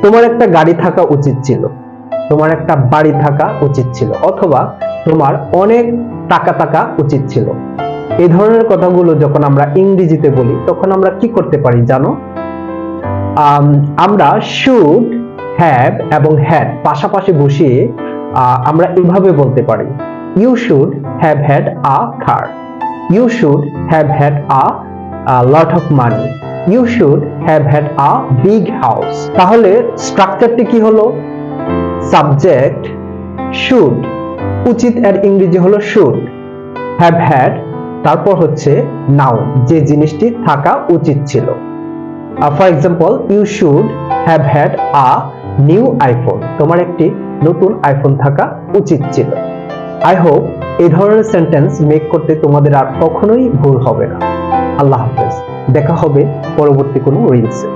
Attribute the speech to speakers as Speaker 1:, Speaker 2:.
Speaker 1: তোমার একটা গাড়ি থাকা উচিত ছিল, তোমার একটা বাড়ি থাকা উচিত ছিল, অথবা তোমার অনেক টাকা থাকা উচিত ছিল। এই ধরনের কথাগুলো যখন আমরা ইংরেজিতে বলি তখন আমরা কি করতে পারি জানো? আমরা শুড, হ্যাভ এবং হ্যাড পাশাপাশি বসিয়ে আমরা এভাবে বলতে পারি, you should have had a car, you should have had a lot of money, you should have had a big house. তাহলে স্ট্রাকচারটি কি হলো? সাবজেক্ট শুড, উচিত এর ইংরেজি হলো শুড, হ্যাভ হ্যাড, তারপর হচ্ছে নাউন, যে জিনিসটি থাকা উচিত ছিল। For example, you should have had a new iPhone, তোমার একটি নতুন আইফোন থাকা উচিত ছিল। আই হোপ এই ধরনের সেন্টেন্স মেক করতে তোমাদের আর কখনোই ভুল হবে না। আল্লাহ হাফেজ, দেখা হবে পরবর্তী কোনো রিলসে।